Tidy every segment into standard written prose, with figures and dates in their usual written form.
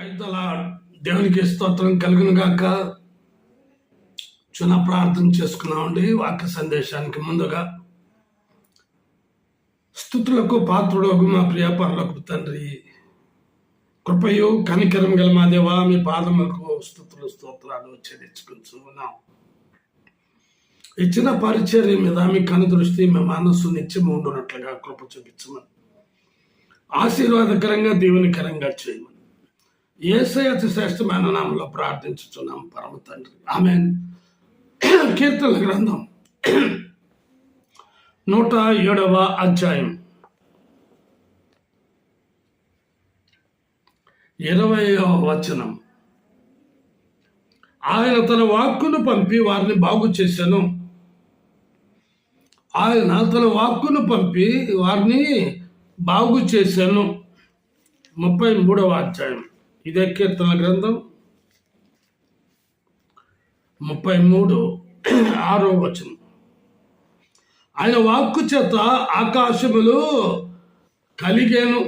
రైతుల దేవునికి స్తోత్రం కలుగును గాక. చిన్న ప్రార్థన చేసుకున్నామండి. వాక్య సందేశానికి ముందుగా స్తుతులకు పాత్రుడగు మా ప్రియ పరలోకపు తండ్రి, కృపయు కనికరం గల మా దేవా, మీ పాదములకు స్తుతులు స్తోత్రాలు చెల్లించుకుంటున్నాం. ఇచ్చిన పరిచర్య మీద మీ కనుదృష్టి మీ మనస్సు నిత్యం ఉండునట్లుగా కృప చూపించమని, ఆశీర్వాదకరంగా దీవెనకరంగా చేయమని యేసయ్య అతి శ్రేష్టమైన నామంలో ప్రార్థించుచున్నాం పరమ తండ్రి, ఆమేన్. కీర్తనల గ్రంథం 107వ అధ్యాయం 20వ వచనం. ఆయన తన వాక్కును పంపి వారిని బాగు చేశాను. ఆయన తన వాక్కును పంపి వారిని బాగు చేశాను. 33వ అధ్యాయం, ఇదే కీర్తనల గ్రంథం 33:6 వచనం. ఆయన వాక్కు చేత ఆకాశములు కలిగాను.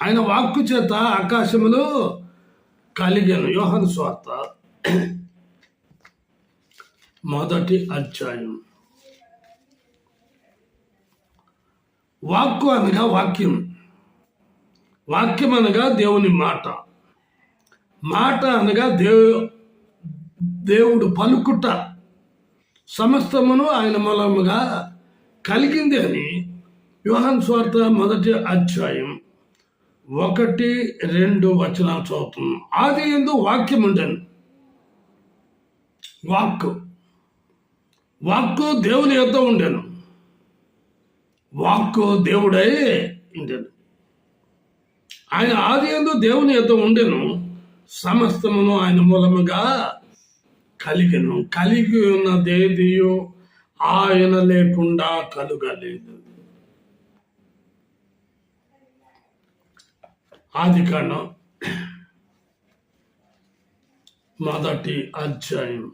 ఆయన వాక్కు చేత ఆకాశములు కలిగాను. యోహాను సువార్త 1వ అధ్యాయం. వాక్కు అనగా వాక్యం, వాక్యం అనగా దేవుని మాట, మాట అనగా దేవుడు పలుకుట, సమస్తమును ఆయన మూలముగా కలిగింది అని యోహాను సువార్త 1వ అధ్యాయం 1-2 వచనాలు చదువుతున్నాం. ఆది యందు వాక్యం ఉండెను. వాక్కు దేవుని యొద్ద ఉండెను. వాక్కు దేవుడై ఉండెను. ఆయన ఆది యందు దేవుని యొద్ద ఉండెను. సమస్తమును ఆయన మూలముగా కలిగెను. కలిగి ఉన్నదేదియో ఆయన లేకుండా కలుగలేదు. ఆదికాండం 1వ అధ్యాయం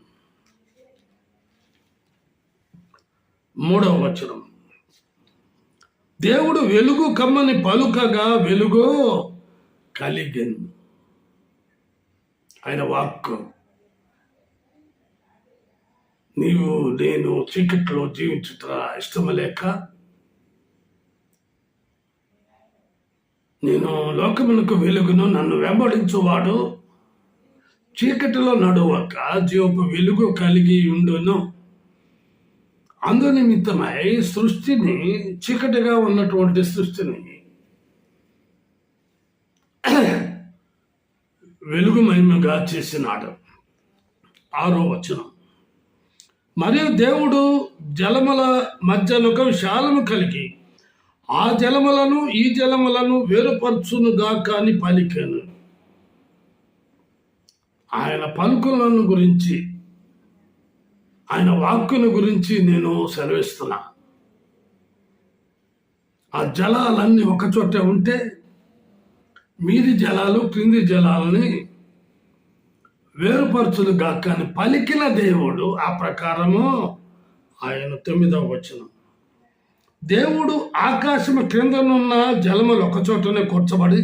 3వ వచనం. దేవుడు వెలుగు కమ్మని పలుకగా వెలుగు కలిగెను. ఆయన వాక్కు. నీవు నేను చీకట్లో జీవించుట ఇష్టం లేక నేను లోకమునకు వెలుగును, నన్ను వెంబడించువాడు చీకటిలో నడువక జీవపు వెలుగు కలిగి ఉండును. అందు నిమిత్తమై సృష్టిని, చీకటిగా ఉన్నటువంటి సృష్టిని వెలుగుమయముగా చేసినాడు. 6వ వచనం. మరియు దేవుడు జలముల మధ్యన ఒక విశాలము కలిగి ఆ జలములను ఈ జలములను వేరుపరచునుగా కాని పలికెను. ఆయన పలుకులను గురించి, ఆయన వాక్కును గురించి నేను సెలవిస్తున్నా. ఆ జలాలన్నీ ఒకచోట ఉంటే మీది జలాలు క్రింది జలాలని వేరుపరచులుగా కానీ పలికిన దేవుడు ఆ ప్రకారము ఆయన. 9వ వచనం. దేవుడు ఆకాశము క్రిందనున్న జలములు ఒకచోటనే కూర్చబడి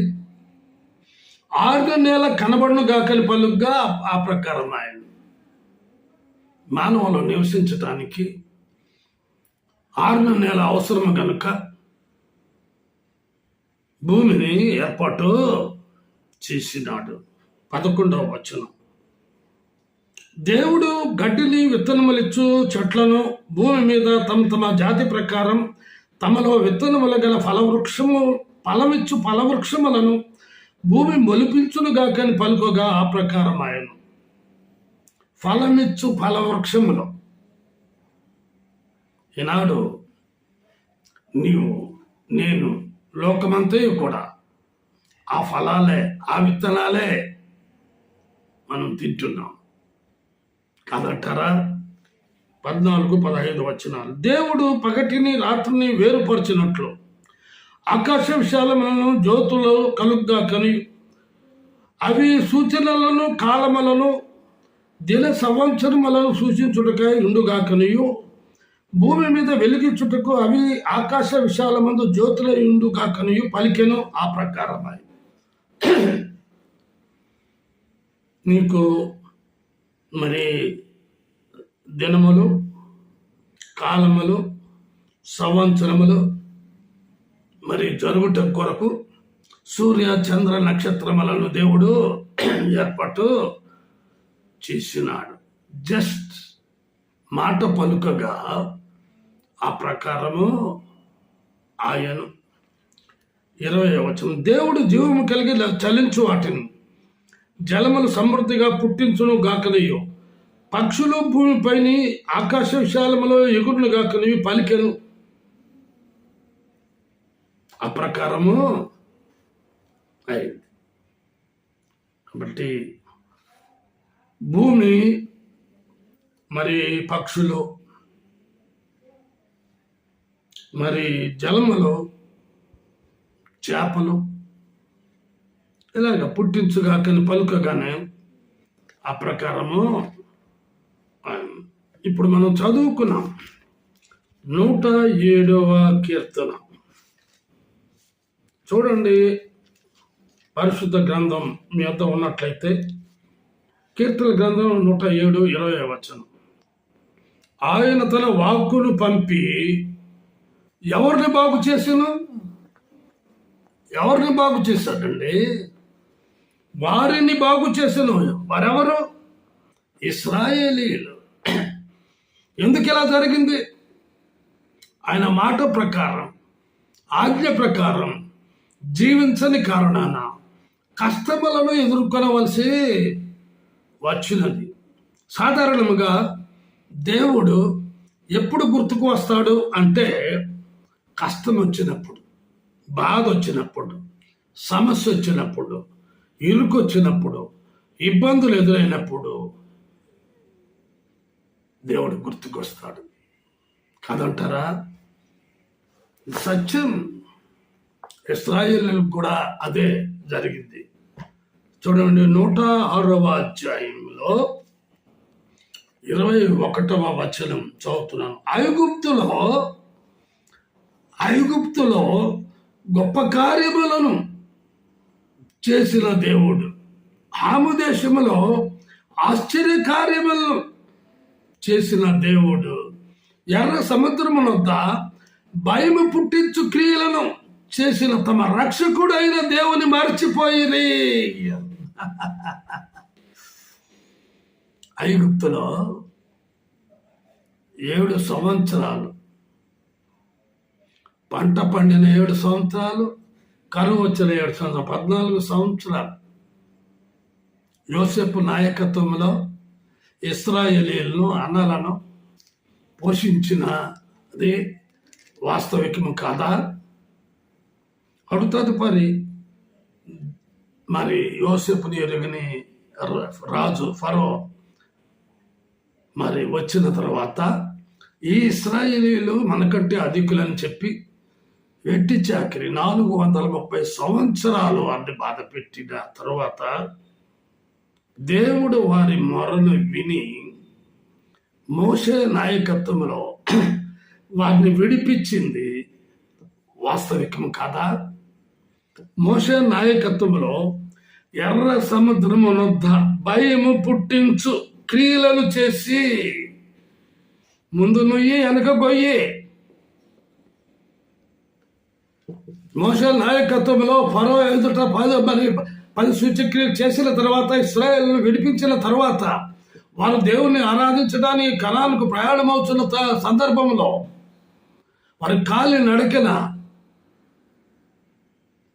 ఆరు నేల కనబడును గాకని పలుగ్గా ఆ ప్రకారం ఆయన. మానవులు నివసించటానికి 6 నేల అవసరము కనుక భూమిని ఏర్పాటు చేసినాడు. 11వ వచనం. దేవుడు గడ్డిని విత్తనములిచ్చు చెట్లను భూమి మీద తమ తమ జాతి ప్రకారం తమలో విత్తనముల గల ఫలమిచ్చు ఫలవృక్షములను భూమి మొలిపించునుగా కానీ పలుకోగా ఆ ప్రకారం ఆయన. ఫలమిచ్చు ఫలవృక్షములు. ఈనాడు నీవు నేను లోకమంతా కూడా ఆ ఫలాలే, ఆ విత్తనాలే మనం తింటున్నాం కాదంటారా? 14-15 వచనాలు. దేవుడు పగటిని రాత్రిని వేరుపరిచినట్లు ఆకాశ విశాలములను జ్యోతులు కలుగ్గా కని అవి సూచనలను కాలములను దిన సంవత్సరములను సూచించుటకై ఉండుగా కనియు భూమి మీద వెలిగించుటకు అవి ఆకాశ విశాలమందు జ్యోతులై ఉండుగా కనియు పలికెను. ఆ ప్రకారమై నీకు మరి దినములు, కాలములు, సంవత్సరములు మరి జరుగుట కొరకు సూర్య చంద్ర నక్షత్రములను దేవుడు ఏర్పాటు చేసినాడు. జస్ట్ మాట పలుకగా ఆ ప్రకారము ఆయన 20వ వచనం, దేవుడు జీవము కలిగి చలించు వాటిని జలములు సమృద్ధిగా పుట్టించును గాకనియు, పక్షులు భూమిపైన ఆకాశ విశాలములో ఎగురును గాకనివి పలికెను. ఆ ప్రకారము అయింది. కాబట్టి భూమి మరి పక్షులు మరి జలములో చేపలు ఇలాగ పుట్టించుగాకని పలుకగానే ఆ ప్రకారము ఇప్పుడు మనం చదువుకున్నాం 107వ కీర్తన. చూడండి, పరిశుద్ధ గ్రంథం మీ వద్ద ఉన్నట్లయితే కీర్తన గ్రంథం 107, 20వ వచనం. ఆయన తన వాక్కును పంపి ఎవరిని బాగు చేసాను? ఎవరిని బాగు చేశాడండి? వారిని బాగు చేసాను. వారెవరు? ఇశ్రాయేలీయులు. ఎందుకు ఇలా జరిగింది? ఆయన మాట ప్రకారం, ఆజ్ఞ ప్రకారం జీవించని కారణాన కష్టములను ఎదుర్కొనవలసి వచ్చినది. సాధారణంగా దేవుడు ఎప్పుడు గుర్తుకు వస్తాడు అంటే కష్టం వచ్చినప్పుడు, బాధ వచ్చినప్పుడు, సమస్య వచ్చినప్పుడు, ఇరుకు వచ్చినప్పుడు, ఇబ్బందులు ఎదురైనప్పుడు దేవుడు గుర్తుకొస్తాడు కాదంటారా? సత్యం. ఇశ్రాయేలులకు కూడా అదే జరిగింది. చూడండి, 106వ అధ్యాయంలో 21వ వచనం చదువుతున్నాను. ఐగుప్తులో గొప్ప కార్యములను చేసిన దేవుడు, హాము దేశములో ఆశ్చర్య కార్యములను చేసిన దేవుడు, ఎర్ర సముద్రమునొద్ద భయము పుట్టించు క్రియలను చేసిన తమ రక్షకుడైన దేవుని మర్చిపోయిరి. ఐగుప్తులో 7 సంవత్సరాలు, పంట పండిన 7 సంవత్సరాలు, కరువు వచ్చిన 7 సంవత్సరాలు, 14 సంవత్సరాలు యోసేపు నాయకత్వంలో ఇశ్రాయేలీయులను, అన్నలను పోషించినది వాస్తవికము కాదా? తదుపరి మరి యోసేపుని ఎరుగని రాజు ఫరో మరి వచ్చిన తర్వాత ఈ ఇశ్రాయేలీయులు మనకంటే అధికులని చెప్పి వెట్టి చాకిరి 430 సంవత్సరాలు వారిని బాధ పెట్టిన తర్వాత దేవుడు వారి మొరను విని మోషే నాయకత్వంలో వారిని విడిపించింది వాస్తవికం కాదా? మోషే నాయకత్వంలో ఎర్ర సముద్రమునొద్ద భయము పుట్టించు క్రియలను చేసి, ముందు నొయ్యి వెనక గొయ్యి. మోషే నాయకత్వంలో ఫరో ఎదుట 10 సూచక్రియలు చేసిన తర్వాత, ఇశ్రాయేలును విడిపించిన తర్వాత వారు దేవుణ్ణి ఆరాధించడానికి కనానుకు ప్రయాణమవుతున్న సందర్భంలో వారి కాలి నడకన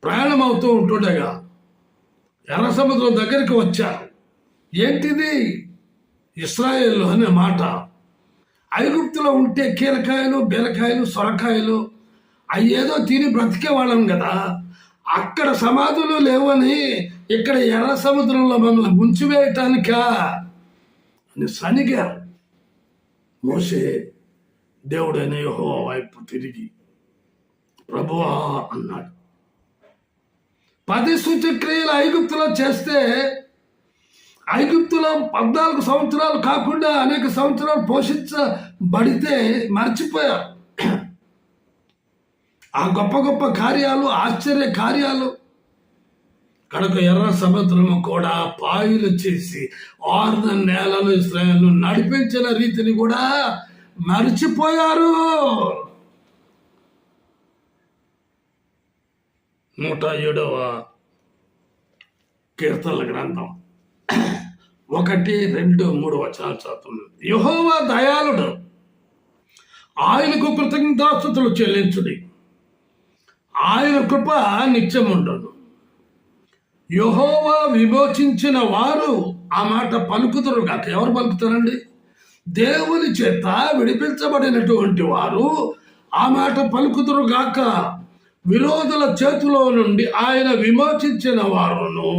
ప్రయాణం అవుతూ ఉంటుండగా ఎర్ర సముద్రం దగ్గరికి వచ్చారు. ఏంటిది? ఇశ్రాయేలు అనే మాట. ఐగుప్తులో ఉంటే కీరకాయలు, బీరకాయలు, సొరకాయలు అయ్యేదో తిని బ్రతికే వాళ్ళం కదా. అక్కడ సమాధులు లేవని ఇక్కడ ఎర్ర సముద్రంలో మమ్మల్ని ముంచివేయటానికా అని సనిగారు. మోషే దేవుడైన యెహోవా వైపు తిరిగి ప్రభువా అన్నాడు. 10 సూచక్రియలు ఐగుప్తులో చేస్తే, ఐగుప్తులో 14 సంవత్సరాలు కాకుండా అనేక సంవత్సరాలు పోషించబడితే మర్చిపోయారు. ఆ గొప్ప గొప్ప కార్యాలు, ఆశ్చర్య కార్యాలు కనుక ఎర్ర సముద్రము కూడా పాయలు చేసి ఆరున నేలను ఇశ్రాయేలును నడిపించిన రీతిని కూడా మరిచిపోయారు. 107వ కీర్తనల గ్రంథం 1, 2, 3 వచనాలు చదువుతున్నాను. యెహోవా దయాళుడు, ఆయనకు కృతజ్ఞతాస్తుతులు చెల్లించుడి, ఆయన కృప నిత్యముండును. యెహోవా విమోచించిన వారు ఆ మాట పలుకుతారు గాక. ఎవరు పలుకుతారండి? దేవుని చేత విడిపించబడినటువంటి వారు ఆ మాట పలుకుతారు గాక. విరోధుల చేతిలో నుండి ఆయన విమోచించిన వారును,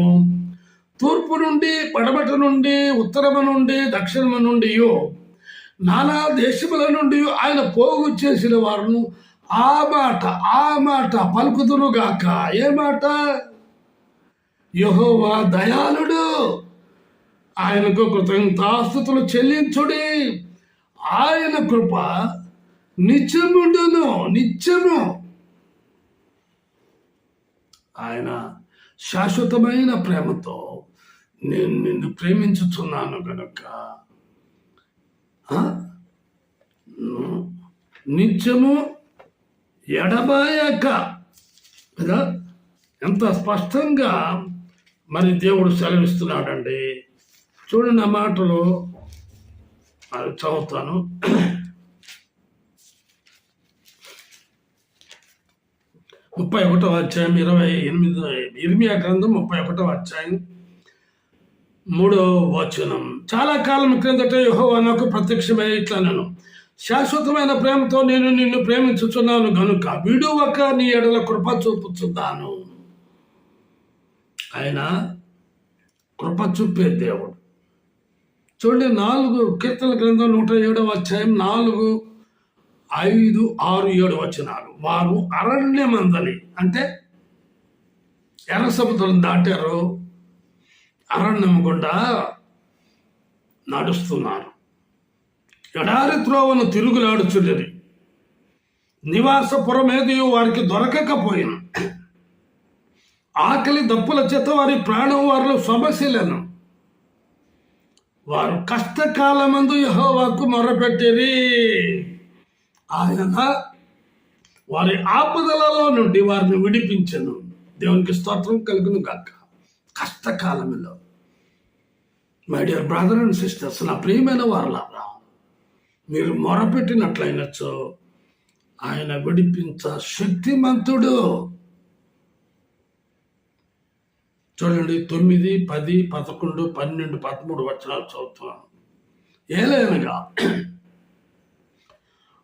తూర్పు నుండి, పడమట నుండి, ఉత్తరము నుండి, దక్షిణము నుండి, నానా దేశముల నుండి ఆయన పోగు చేసిన వారును ఆ మాట పలుకుదురు గాక. ఏ మాట? యెహోవా దయాళుడు, ఆయనకు కృతజ్ఞతాస్తుతులు చెల్లించుడి, ఆయన కృప నిత్యముండును. నిత్యము ఆయన శాశ్వతమైన ప్రేమతో నేను నిన్ను ప్రేమించుచున్నాను గనుక నిత్యము ఎడబాయక కదా. ఎంత స్పష్టంగా మరి దేవుడు సెలవిస్తున్నాడండి. చూడండి ఆ మాటలు అది చదువుతాను. 31వ అధ్యాయం 28 ఇర్మియా గ్రంథం 31వ అధ్యాయం 3వ వచనం. చాలా కాలం క్రిందట యెహోవా నాకు ప్రత్యక్షమై ఇట్లనెను, శాశ్వతమైన ప్రేమతో నేను నిన్ను ప్రేమించుచున్నాను గనుక విడువక నీ ఎడల కృప చూపుచున్నాను. ఆయన కృప చూపే దేవుడు. చూడండి 4 కీర్తనల గ్రంథం 107వ అధ్యాయం 4, 5, 6, 7 వచనాలు. వారు అరణ్యమందలి అంటే ఎర్ర సముద్రం దాటారు, అరణ్యం గుండా నడుస్తున్నారు. ఎడారి త్రోవను తిరుగులాడుచున్నది, నివాసపురమేది వారికి దొరకకపోయిన, ఆకలి దప్పుల చేత వారి ప్రాణం వారిలో సమస్యలను. వారు కష్టకాలమందు యెహోవాకు మొరపెట్టిరి, ఆయన వారి ఆపదలలో నుండి వారిని విడిపించెను. దేవునికి స్తోత్రం కలుగును గాక. కష్టకాలంలో my dear brother and sisters, నా ప్రియమైన వారులారా, మీరు మొరపెట్టినట్లయినచో ఆయన విడిపించ శక్తిమంతుడు. చూడండి 9, 10, 11, 12, 13 వచనాలు చదువుతున్నాను. ఏలైనగా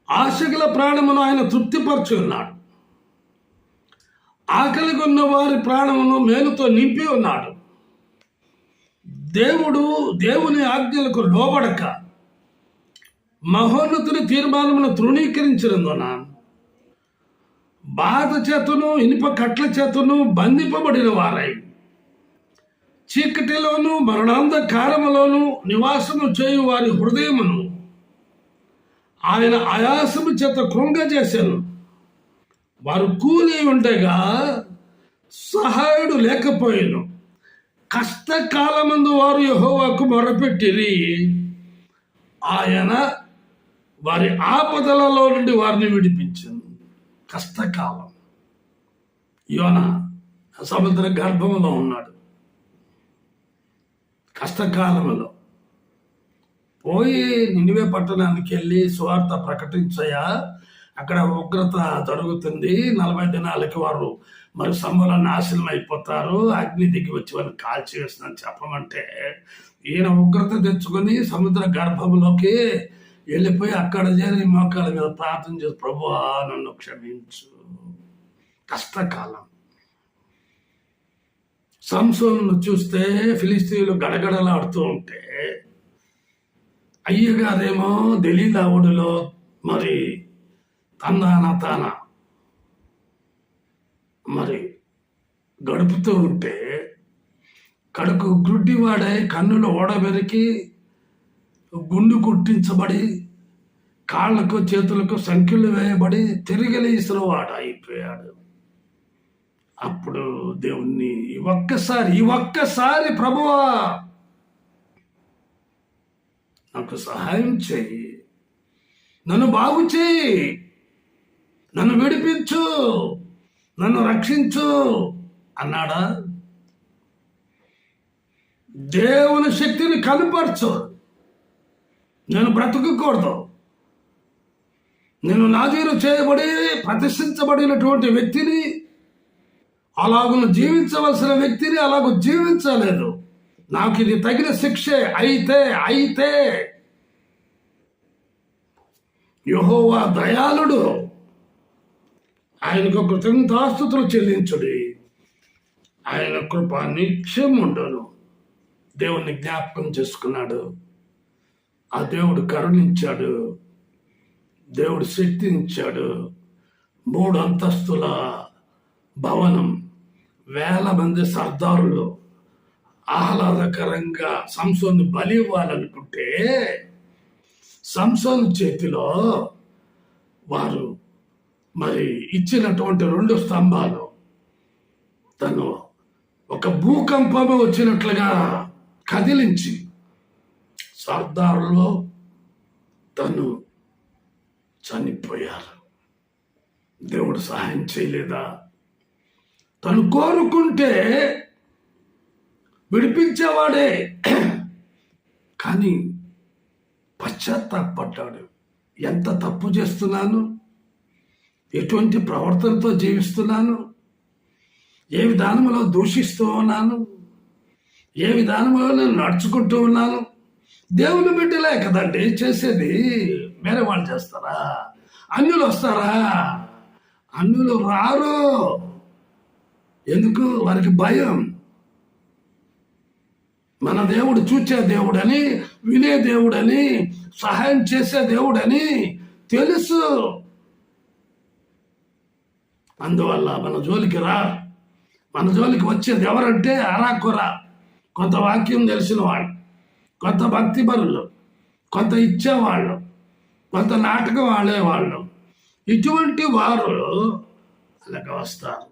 ఆశగల ప్రాణమును ఆయన తృప్తిపరచి ఉన్నాడు, ఆకలిగా ఉన్న వారి ప్రాణమును మేలుతో నింపి ఉన్నాడు. దేవుని ఆజ్ఞలకు లోబడక మహోన్నతుని తీర్మానమును తృణీకరించినందున బాధ చేతను ఇనుప కట్ల చేతను బంధింపబడిన వారై చీకటిలోను మరణాంధకారములోను నివాసము చేయు వారి హృదయమును ఆయన ఆయాసము చేత కృంగజేశాను. వారు కూలి ఉండగా సహాయుడు లేకపోయాను. కష్టకాలమందు వారు యెహోవాకు మొరపెట్టిరి, ఆయన వారి ఆపదలలో నుండి వారిని విడిపించాను. కష్టకాలం. యోనా సముద్ర గర్భంలో ఉన్నాడు. కష్టకాలంలో పోయి నినివే పట్టణానికి వెళ్ళి సువార్త ప్రకటించయా, అక్కడ ఉగ్రత జరుగుతుంది, 40 దినాలకి వారు మరి సమూల నాశనం అయిపోతారు, అగ్ని దిగి వచ్చి వారిని కాల్చి వేస్తుందని చెప్పమంటే ఈయన ఉగ్రత తెచ్చుకొని సముద్ర గర్భంలోకి వెళ్ళిపోయి అక్కడ చేరి మోకాళ్ళ మీద ప్రార్థన చేసి, ప్రభువా నన్ను క్షమించు. కష్టకాలం. సంసోను చూస్తే ఫిలిస్తీన్లు గడగడలాడుతూ ఉంటే అయ్యగారేమో దెలీలా ఒడిలో మరి తాన మరి గడుపుతూ ఉంటే కడుకు గ్రుడ్డివాడై కన్నులు ఓడబెరికి గుండు కుట్టించబడి కాళ్లకు చేతులకు సంఖ్యలు వేయబడి తిరిగిలేసిన వాడు అయిపోయాడు. అప్పుడు దేవుణ్ణి ఈ ఒక్కసారి ప్రభువా నాకు సహాయం చేయి, నన్ను బాగు చేయి, నన్ను విడిపించు, నన్ను రక్షించు అన్నాడా? దేవుని శక్తిని కనపరచు. నేను బ్రతకకూడదు, నేను నాజీరు చేయబడి ప్రతిష్ఠించబడినటువంటి వ్యక్తిని, అలాగను జీవించవలసిన వ్యక్తిని అలాగూ జీవించలేదు, నాకు ఇది తగిన శిక్షే. అయితే యెహోవా దయాళుడు, ఆయనకు కృతజ్ఞతాస్తుతులు చెల్లించుడి, ఆయన కృప నిత్యం ఉండును. దేవుణ్ణి జ్ఞాపకం చేసుకున్నాడు, ఆ దేవుడు కరుణించాడు, దేవుడు శక్తినిచ్చాడు. 3 అంతస్తుల భవనం, 1000 మంది సర్దారులు ఆహ్లాదకరంగా సంసోను బలి ఇవ్వాలనుకుంటే సంసోను చేతిలో వారు మరి ఇచ్చినటువంటి 2 స్తంభాలు తను ఒక భూకంపము వచ్చినట్లుగా కదిలించి సర్దారులో తను చనిపోయారు. దేవుడు సహాయం చేయలేదా? తను కోరుకుంటే విడిపించేవాడే, కానీ పశ్చాత్తాపడ్డాడు. ఎంత తప్పు చేస్తున్నాను, ఎటువంటి ప్రవర్తనతో జీవిస్తున్నాను, ఏ విధానంలో దూషిస్తూ ఉన్నాను, ఏ విధానంలో నేను నడుచుకుంటూ ఉన్నాను. దేవుని బిడ్డలే కదండి చేసేది, వేరే వాళ్ళు చేస్తారా? అన్యులు వస్తారా? అన్యులు రారు. ఎందుకు? వారికి భయం. మన దేవుడు చూచే దేవుడని, వినే దేవుడని, సహాయం చేసే దేవుడని తెలుసు. అందువల్ల మన జోలికి రా. మన జోలికి వచ్చేది ఎవరంటే అరాకొర, కొంత వాక్యం తెలిసిన వాళ్ళు, కొంత భక్తి పరులు, కొంత ఇచ్చేవాళ్ళు, కొంత నాటకం ఆడేవాళ్ళు. ఇటువంటి వారు అలాగ వస్తారు.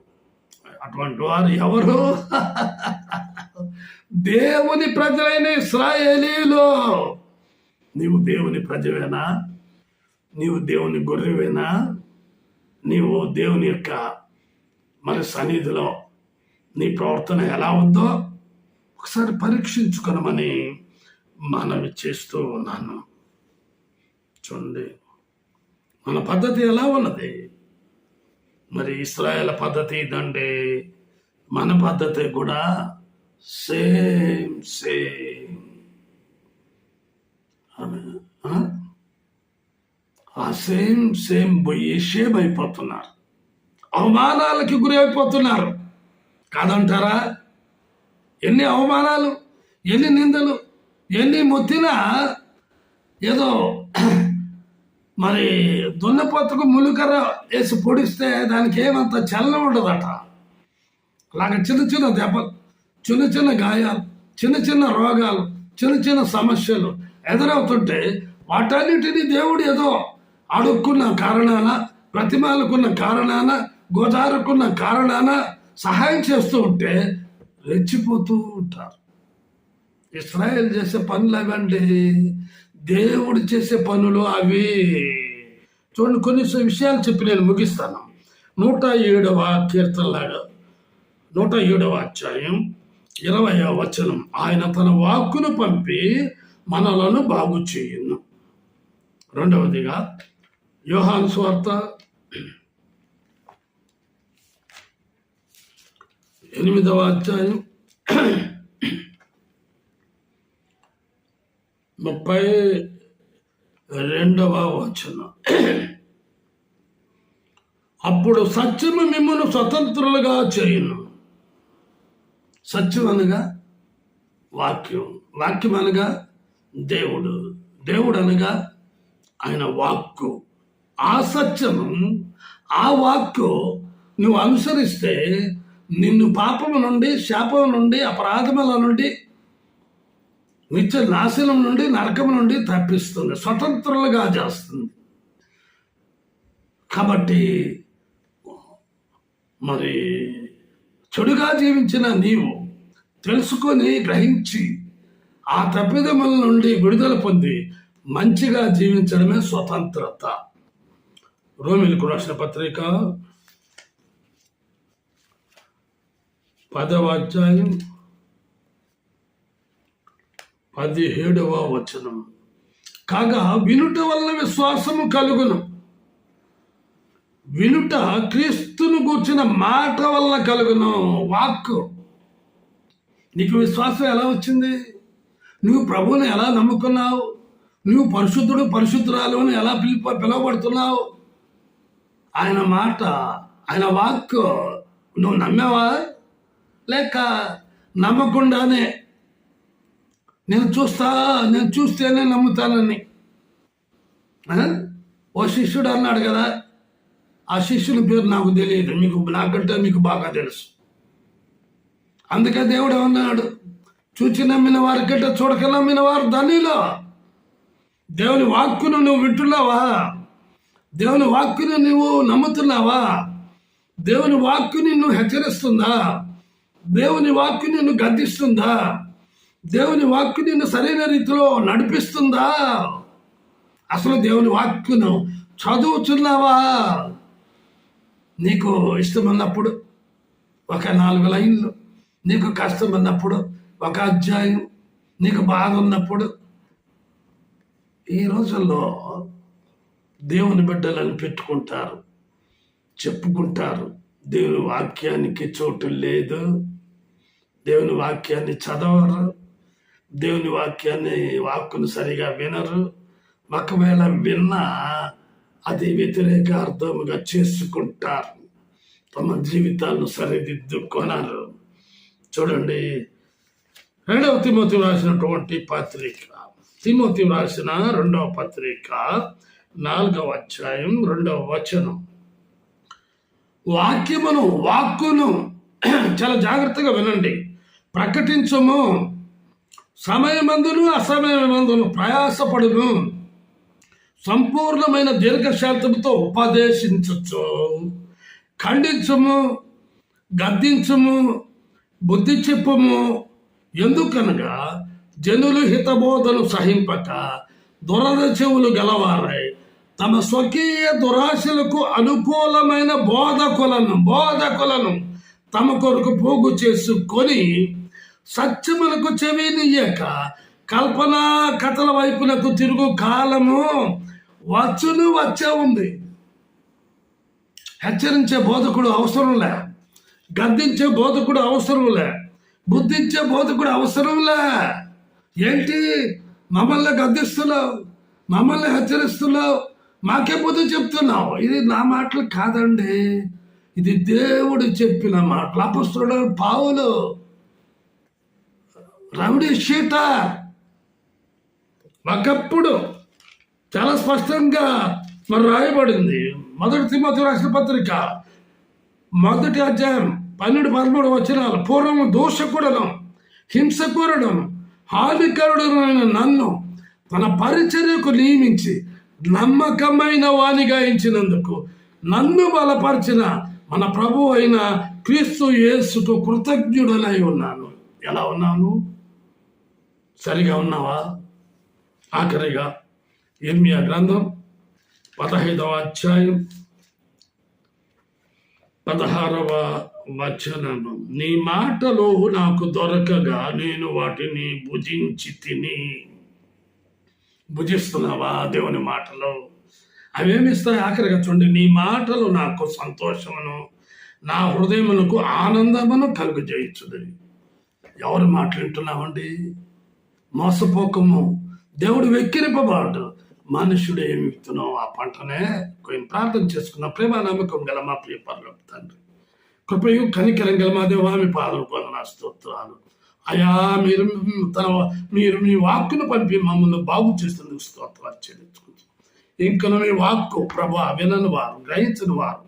అటువంటి వారు ఎవరు? దేవుని ప్రజలైన ఇశ్రాయేలీలు. నీవు దేవుని ప్రజవేనా? నీవు దేవుని గొర్రెవేనా? నీవు దేవుని యొక్క మరి సన్నిధిలో నీ ప్రవర్తన ఎలా ఉందో ఒకసారి పరీక్షించుకొనమని మనవి చేస్తూ ఉన్నాను. చూడండి, మన పద్ధతి ఎలా ఉన్నది? మరి ఇశ్రాయేల్ పద్ధతి ఇదండి, మన పద్ధతి కూడా సేమ్. ఆ సేమ్ పోయి షేమ్ అయిపోతున్నారు, అవమానాలకి గురి అయిపోతున్నారు కాదంటారా? ఎన్ని అవమానాలు, ఎన్ని నిందలు, ఎన్ని మొత్తినా ఏదో మరి దున్నపోతుకు ములుకర వేసి పొడిస్తే దానికి ఏమంత చలనం ఉండదట. అలాగ చిన్న దెబ్బలు, చిన్న గాయాలు, చిన్న రోగాలు, చిన్న సమస్యలు ఎదురవుతుంటే వాటన్నిటినీ దేవుడు ఏదో అడుక్కున్న కారణాన, ప్రతిమాలకున్న కారణాన, గోదారుకున్న కారణాన సహాయం చేస్తూ ఉంటే రెచ్చిపోతూ ఉంటారు. ఇశ్రాయేల్ చేసే పనులు అవండి, దేవుడు చేసే పనులు అవి. చూడండి, కొన్ని విషయాలు చెప్పి నేను ముగిస్తాను. 107వ కీర్తనలాగా 107వ అధ్యాయం 20వ వచనం, ఆయన తన వాక్కును పంపి మనలను బాగు చేయును. 2వదిగా యోహాను సువార్త 8వ అధ్యాయం 32వ వచనం, అప్పుడు సత్యము మిమ్మల్ని స్వతంత్రులుగా చేయును. సత్యం అనగా వాక్యం, వాక్యం అనగా దేవుడు, దేవుడు అనగా ఆయన వాక్కు. ఆ సత్యము, ఆ వాక్కు నువ్వు అనుసరిస్తే నిన్ను పాపము నుండి, శాపము నుండి, అపరాధముల నుండి, నిత్య నాశనం నుండి, నరకము నుండి తప్పిస్తుంది, స్వతంత్రులుగా చేస్తుంది. కాబట్టి మరి చెడుగా జీవించిన నీవు తెలుసుకొని గ్రహించి ఆ తప్పిదముల నుండి విడుదల పొంది మంచిగా జీవించడమే స్వతంత్రత. రోమీయులకు రాసిన పత్రిక 10వ అధ్యాయం 17వ వచనం. కాగా వినుట వలన విశ్వాసము కలుగును, వినుట క్రీస్తును గూర్చిన మాట వలన కలుగును. వాక్కు. నీకు విశ్వాసం ఎలా వచ్చింది? నువ్వు ప్రభువుని ఎలా నమ్ముకున్నావు? నువ్వు పరిశుద్ధుడు పరిశుద్ధురాలు అని ఎలా పిలువబడుతున్నావు? ఆయన మాట, ఆయన వాక్కు నువ్వు నమ్మావా? లేక నమ్మకుండానే నేను చూస్తేనే నమ్ముతానని? ఓ శిష్యుడు అన్నాడు కదా, ఆ శిష్యుని పేరు నాకు తెలియదు, నాకంటే మీకు బాగా తెలుసు. అందుకే దేవుడు ఏమన్నాడు, చూచి నమ్మిన వారి కంటే చూడక నమ్మిన వారు ధన్యులు. దేవుని వాక్కును నువ్వు వింటున్నావా? దేవుని వాక్కును నువ్వు నమ్ముతున్నావా? దేవుని వాక్కు నిన్ను హెచ్చరిస్తుందా? దేవుని వాక్కు నిన్ను గద్దిస్తుందా? దేవుని వాక్కు నిన్ను సరైన రీతిలో నడిపిస్తుందా? అసలు దేవుని వాక్కును చదువుతున్నావా? నీకు ఇష్టమన్నప్పుడు ఒక 4 లైన్లు, నీకు కష్టం అన్నప్పుడు ఒక అధ్యాయం, నీకు బాధ ఉన్నప్పుడు. ఈ రోజుల్లో దేవుని బిడ్డలను పెట్టుకుంటారు, చెప్పుకుంటారు. దేవుని వాక్యానికి చోటు లేదు, దేవుని వాక్యాన్ని చదవరు, దేవుని వాక్కును సరిగా వినరు. ఒకవేళ విన్నా అది వ్యతిరేక అర్థముగా చేసుకుంటారు, తమ జీవితాలను సరిదిద్దుకొనరు. చూడండి, 2వ తిమోతి రాసినటువంటి పత్రిక, తిమోతి రాసిన 2వ పత్రిక 4వ అధ్యాయం 2వ వచనం. వాక్కును చాలా జాగ్రత్తగా వినండి, ప్రకటించము, సమయమందును అసమయమందును ప్రయాసపడును, సంపూర్ణమైన దీర్ఘశాంతముతో ఉపదేశించచ్చు, ఖండించము, గద్దించము, బుద్ధి చెప్పుము. ఎందుకనగా జనులు హితబోధను సహింపక దురద చెవులు గలవారై తమ స్వకీయ దురాశలకు అనుకూలమైన బోధకులను తమ కొరకు పోగు చేసుకొని సత్యములకు చెవినియ్యక కల్పనా కథల వైపునకు తిరుగు కాలము వచ్చే ఉంది. హెచ్చరించే బోధకుడు అవసరంలే, గద్దించే బోధకుడు అవసరంలే, బుద్ధించే బోధకుడు అవసరంలే. ఏంటి, మమ్మల్ని గద్దిస్తున్నావు, మమ్మల్ని హెచ్చరిస్తున్నావు, మాకే బుద్ధి చెప్తున్నావు? ఇది నా మాటలు కాదండి, ఇది దేవుడు చెప్పిన మాటలు. అపొస్తలుడు పౌలు రౌడీ షీటర్ ఒకప్పుడు చాలా స్పష్టంగా రాయబడింది. 1 తిమోతి రాసిన పత్రిక 1వ అధ్యాయం 12-13 వచనాలు. పూర్వము దోషకుడను, హింసకురుడను, హానికరుడనైన నన్ను తన పరిచర్యకు నియమించి నమ్మకమైన వానిగా ఎంచినందుకు నన్ను బలపరిచిన మన ప్రభు అయిన క్రీస్తు యేసుకు కృతజ్ఞుడనై ఉన్నాను. ఎలా ఉన్నాను? సరిగా ఉన్నావా? ఆఖరిగా ఇర్మియా గ్రంథం 15వ అధ్యాయం 16వ వచనము. నీ మాటలు నాకు దొరకగా నేను వాటిని భుజిస్తున్నావా? దేవుని మాటలు అవేమిస్తాయి? ఆఖరిగా చూడండి, నీ మాటలు నాకు సంతోషమును నా హృదయమునకు ఆనందమును కలుగజేయుచున్నది. ఎవరు మాటలు వింటున్నామండి? మోసపోకము, దేవుడు వెక్కిరింపబాడు. మనుషుడు ఏమి విత్తున్నావు ఆ పంటనే కొన్ని ప్రార్థన చేసుకున్న ప్రేమ నమ్మకం గల మా ప్రియ పరలోక తండ్రి, కృపయు కనికరం గల మా దేవా, మీ పాదలు పొందన స్తోత్రాలు. అయా, మీరు మీ వాక్కును పంపి మమ్మల్ని బాగు చేసేందుకు స్తోత్రాలు చెల్లించుకుంటున్నాం. ఇంకను మీ వాక్కు ప్రభా వినని వారు, గ్రహించని వారు,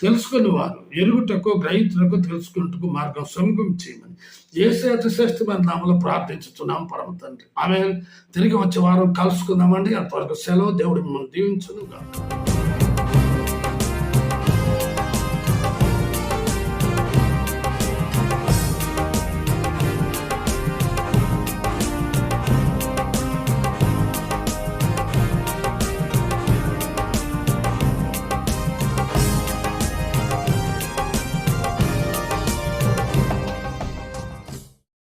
తెలుసుకుని వారు, ఎరుగుటకు గ్రహించుటకు తెలుసుకుంటకు మార్గం సమకం చేయమని యేసు అతి శ్రేష్టమైన నామములో ప్రార్థించుతున్నాం పరమ తండ్రి. ఆమేన్. తిరిగి వచ్చే వారం కలుసుకుందామండి. అంతవరకు సెలవు. దేవుడు మిమ్మల్ని దీవించును గాక.